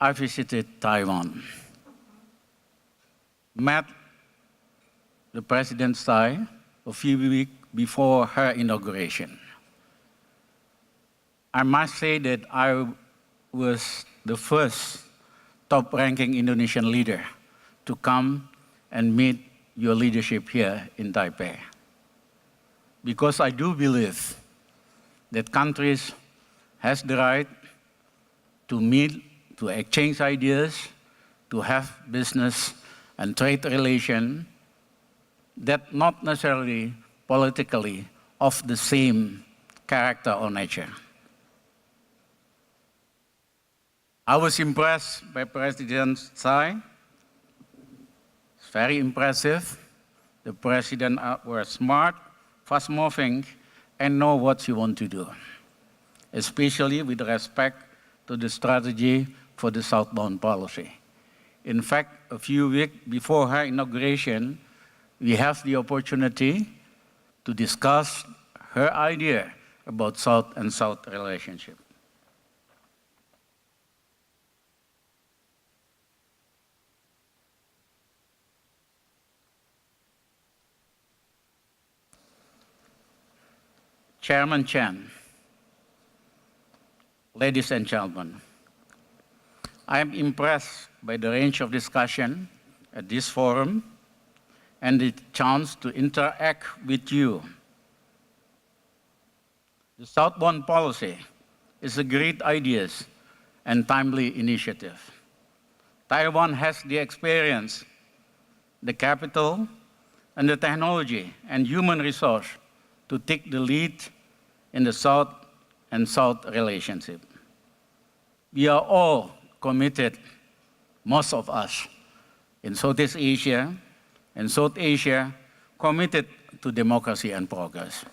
I visited Taiwan, met the President Tsai a few weeks before her inauguration. I must say that I was the first top-ranking Indonesian leader to come and meet your leadership here in Taipei. Because I do believe that countries has the right to meet, to exchange ideas, to have business and trade relations that not necessarily politically of the same character or nature. I was impressed by President Tsai. It's very impressive. The president was smart, fast-moving, and know what she wants to do, especially with respect to the strategy for the southbound policy. In fact, a few weeks before her inauguration, we have the opportunity to discuss her idea about South and South relationship. Chairman Chen, ladies and gentlemen, I am impressed by the range of discussion at this forum and the chance to interact with you. The southbound policy is a great idea and timely initiative. Taiwan has the experience, the capital, and the technology and human resource to take the lead in the South and South relationship. We are all committed, most of us, in Southeast Asia and South Asia, committed to democracy and progress.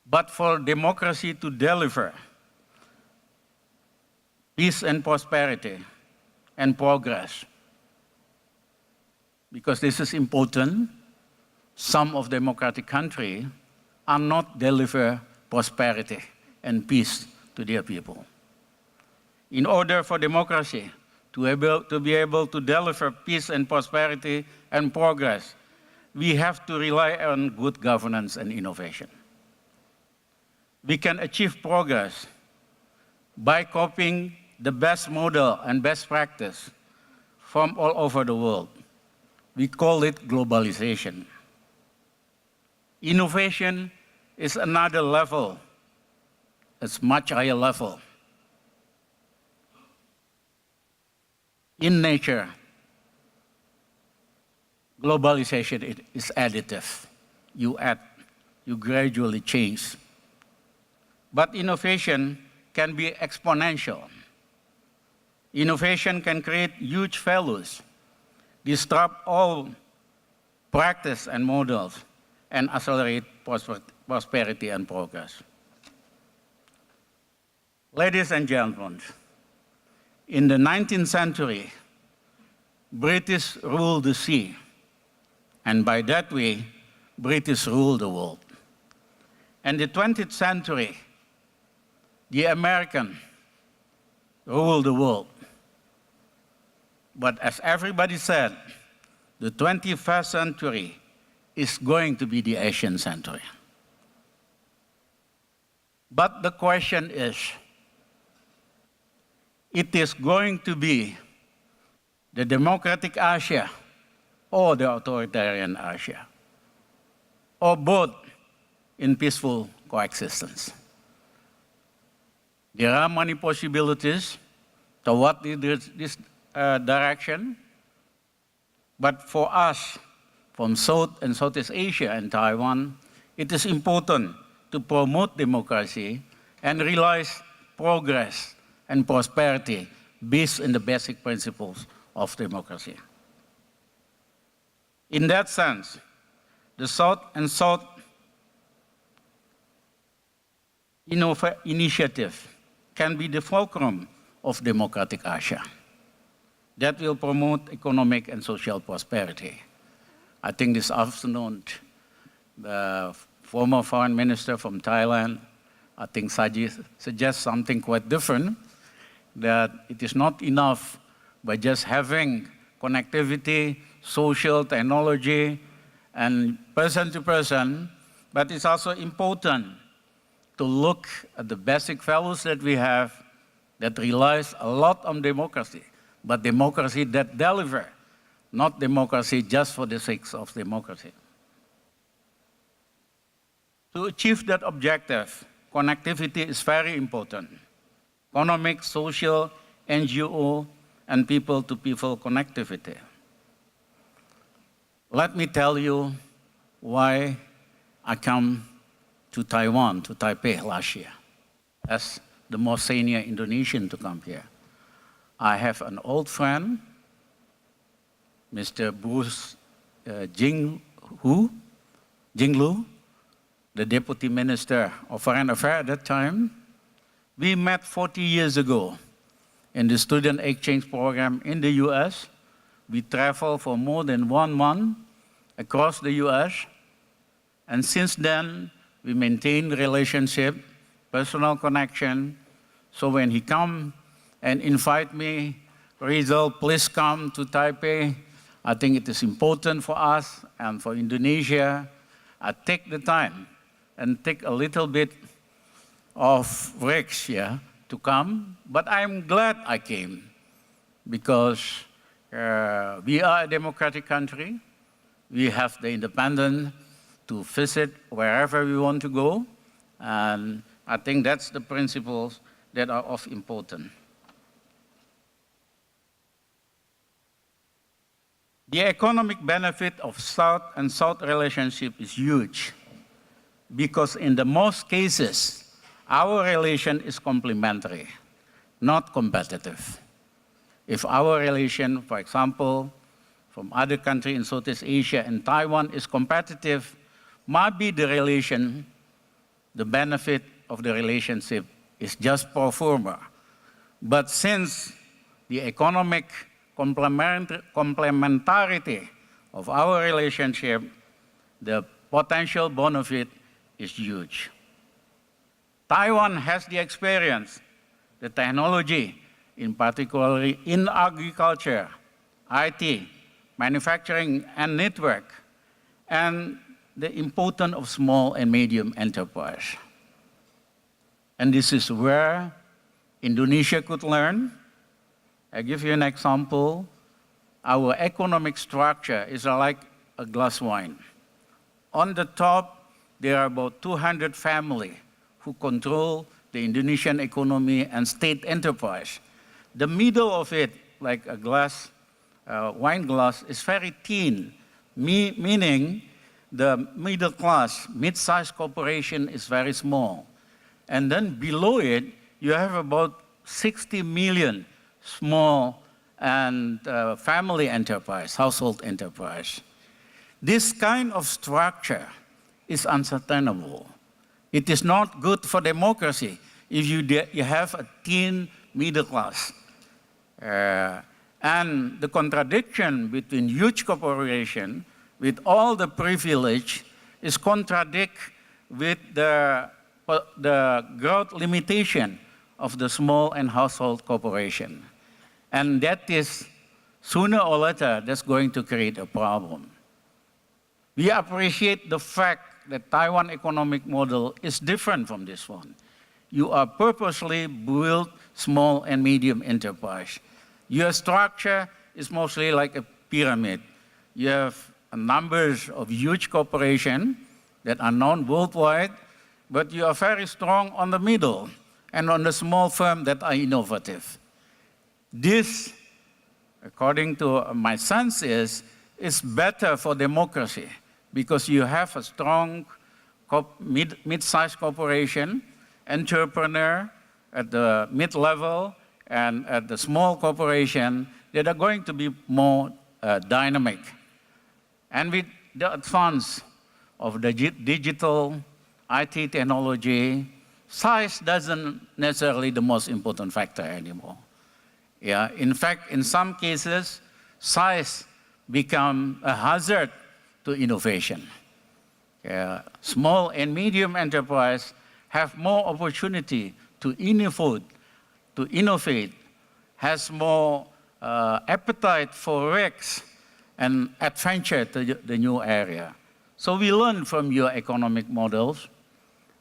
But for democracy to deliver peace and prosperity and progress, because this is important, some of democratic countries are not deliver prosperity and peace to their people. In order for democracy to be able to deliver peace and prosperity and progress, we have to rely on good governance and innovation. We can achieve progress by copying the best model and best practice from all over the world. We call it globalization. Innovation is another level. It's much higher level. In nature, globalization is additive. You add, you gradually change. But innovation can be exponential. Innovation can create huge values, disrupt all practice and models, and accelerate prosperity and progress. Ladies and gentlemen, in the 19th century, British ruled the sea, and by that way, British ruled the world. In the 20th century, the American ruled the world. But as everybody said, the 21st century is going to be the Asian century. But the question is, it is going to be the democratic Asia or the authoritarian Asia, or both in peaceful coexistence. There are many possibilities toward this direction, but for us, from South and Southeast Asia and Taiwan, it is important to promote democracy and realize progress and prosperity based on the basic principles of democracy. In that sense, the South and South initiative can be the fulcrum of democratic Asia that will promote economic and social prosperity. I think this afternoon, the former foreign minister from Thailand, I think suggests something quite different. that it is not enough by just having connectivity, social technology, and person to person, but it's also important to look at the basic values that we have that relies a lot on democracy, but democracy that delivers, not democracy just for the sake of democracy. To achieve that objective, connectivity is very important. Economic, social, NGO, and people-to-people connectivity. Let me tell you why I come to Taiwan, to Taipei last year, as the most senior Indonesian to come here. I have an old friend, Mr. Bruce Jinglu, the Deputy Minister of Foreign Affairs at that time. We met 40 years ago in the student exchange program in the US. We traveled for more than 1 month across the US. And since then, we maintained relationship, personal connection. So when he come and invite me, Rizal, please come to Taipei. I think it is important for us and for Indonesia. I take the time and take a little bit of risks here to come, but I'm glad I came because we are a democratic country. We have the independence to visit wherever we want to go, and I think that's the principles that are of importance. The economic benefit of South and South relationship is huge because in the most cases, our relation is complementary, not competitive. If our relation, for example, from other countries in Southeast Asia and Taiwan is competitive, might be the relation, the benefit of the relationship is just pro forma. But since the economic complementarity of our relationship, the potential benefit is huge. Taiwan has the experience, the technology, in particular in agriculture, IT, manufacturing, and network, and the importance of small and medium enterprise. And this is where Indonesia could learn. I give you an example. Our economic structure is like a glass wine. On the top, there are about 200 families who control the Indonesian economy and state enterprise. The middle of it, like a glass, wine glass, is very thin, meaning the middle class, mid-sized corporation is very small. And then below it, you have about 60 million small and family enterprise, household enterprise. This kind of structure is unsustainable. It is not good for democracy if you have a thin middle class. And the contradiction between huge corporation with all the privilege is contradict with the growth limitation of the small and household corporation. And that is, sooner or later, that's going to create a problem. We appreciate the fact that Taiwan economic model is different from this one. You are purposely built small and medium enterprise. Your structure is mostly like a pyramid. You have numbers of huge corporations that are known worldwide, but you are very strong on the middle and on the small firms that are innovative. This, according to my sense, is better for democracy because you have a strong mid-sized corporation, entrepreneur at the mid-level and at the small corporation that are going to be more dynamic. And with the advance of the digital IT technology, size doesn't necessarily the most important factor anymore. Yeah, in fact, in some cases, size become a hazard to innovation. Small and medium enterprise have more opportunity to innovate has more appetite for risks and adventure to the new area. So we learn from your economic models,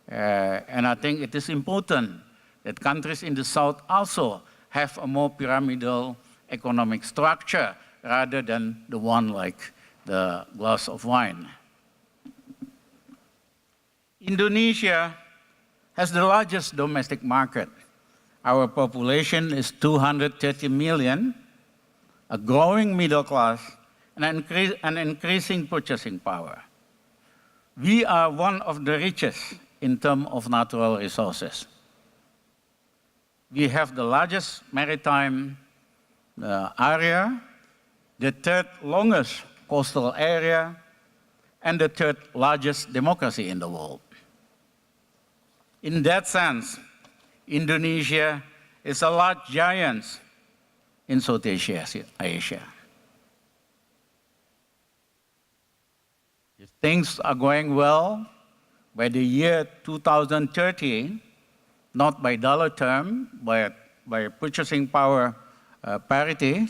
and I think it is important that countries in the South also have a more pyramidal economic structure rather than the one like the glass of wine. Indonesia has the largest domestic market. Our population is 230 million, a growing middle class, and an increasing purchasing power. We are one of the richest in terms of natural resources. We have the largest maritime area, the third longest coastal area, and the third largest democracy in the world. In that sense, Indonesia is a large giant in Southeast Asia. If things are going well, by the year 2030, not by dollar term, but by purchasing power parity,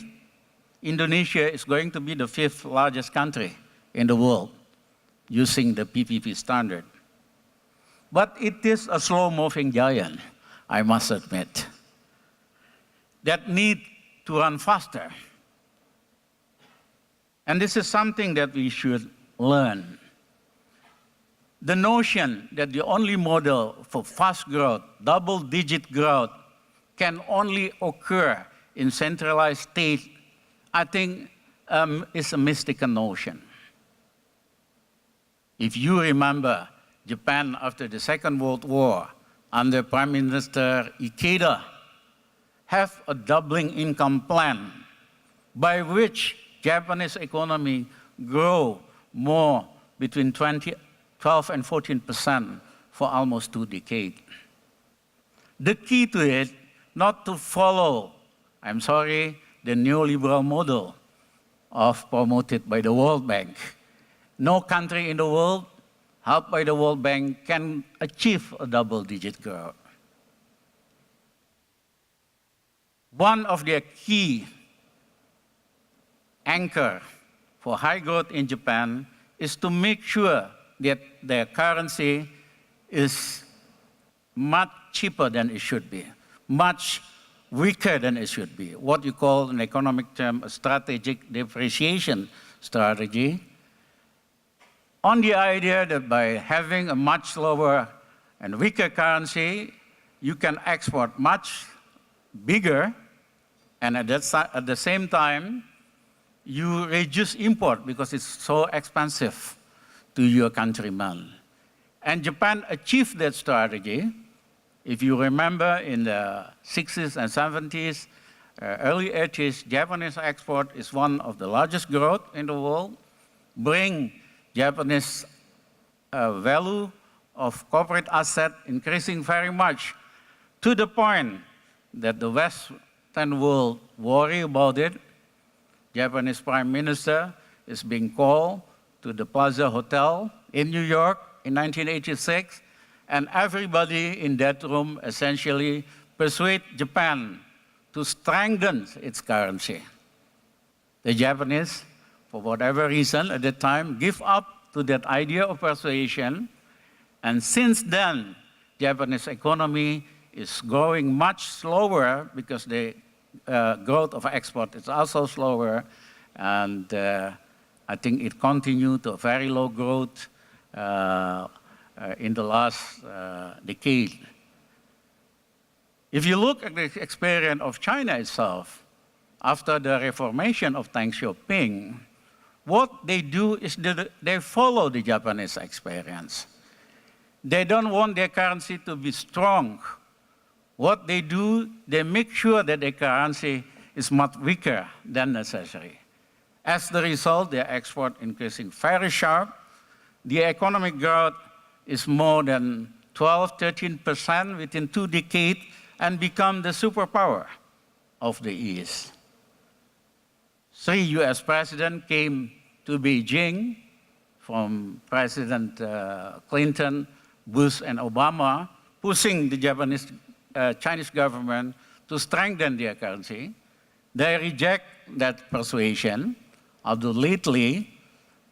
Indonesia is going to be the 5th largest country in the world using the PPP standard. But it is a slow-moving giant, I must admit, that need to run faster. And this is something that we should learn. The notion that the only model for fast growth, double-digit growth, can only occur in centralized states, I think is a mistaken notion. If you remember, Japan after the Second World War, under Prime Minister Ikeda, have a doubling income plan by which Japanese economy grow more between 12 and 14% for almost 2 decades. The key to it, not to follow, I'm sorry, the neoliberal model promoted by the World Bank. No country in the world, helped by the World Bank, can achieve a double-digit growth. One of their key anchor for high growth in Japan is to make sure that their currency is much cheaper than it should be, much weaker than it should be, what you call in economic term a strategic depreciation strategy, on the idea that by having a much lower and weaker currency, you can export much bigger, and at the same time, you reduce import because it's so expensive to your countrymen. And Japan achieved that strategy. If you remember, in the 60s and 70s, early 80s, Japanese export is one of the largest growth in the world, bring Japanese value of corporate asset increasing very much to the point that the Western world worry about it. Japanese Prime Minister is being called to the Plaza Hotel in New York in 1986, and everybody in that room essentially persuade Japan to strengthen its currency. The Japanese, for whatever reason at that time, give up to that idea of persuasion, and since then, Japanese economy is growing much slower because the growth of export is also slower, and I think it continued to a very low growth in the last decade. If you look at the experience of China itself, after the reformation of Deng Xiaoping, what they do is they follow the Japanese experience. They don't want their currency to be strong. What they do, they make sure that their currency is much weaker than necessary. As the result, their export increasing very sharp. The economic growth is more than 12, 13% within 2 decades and become the superpower of the East. 3 US presidents came to Beijing, from President Clinton, Bush, and Obama, pushing the Chinese government to strengthen their currency. They reject that persuasion, although lately,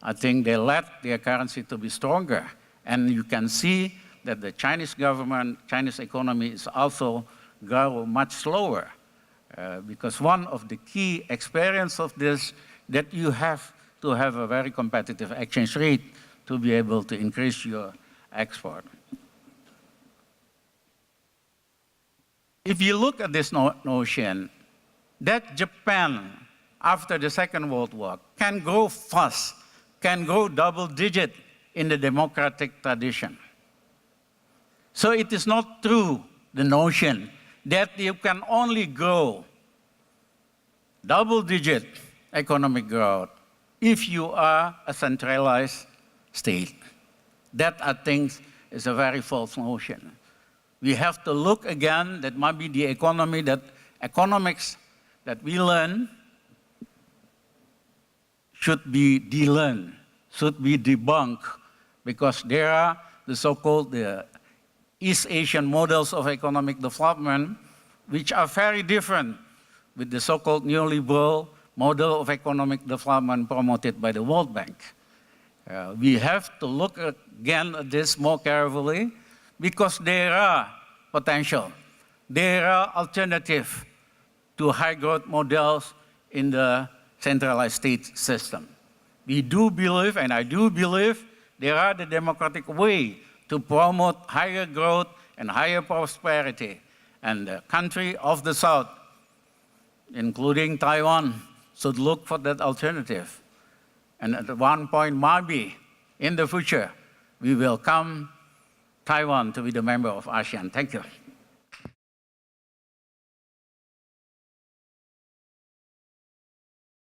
I think they let their currency to be stronger. And you can see that the Chinese government, Chinese economy is also grow much slower. Because one of the key experience of this, that you have to have a very competitive exchange rate to be able to increase your export. If you look at this notion, that Japan, after the Second World War, can grow fast, can grow double-digit in the democratic tradition. So it is not true, the notion, that you can only grow double-digit economic growth if you are a centralized state. That, I think, is a very false notion. We have to look again that maybe the economics that we learn should be de-learned, should be debunked, because there are the so-called East Asian models of economic development, which are very different with the so-called neoliberal model of economic development promoted by the World Bank. We have to look again at this more carefully, because there are potential. There are alternatives to high growth models in the centralized state system. We do believe, and I do believe, there are the democratic way to promote higher growth and higher prosperity. And the country of the South, including Taiwan, should look for that alternative. And at one point, maybe, in the future, we welcome Taiwan to be the member of ASEAN. Thank you.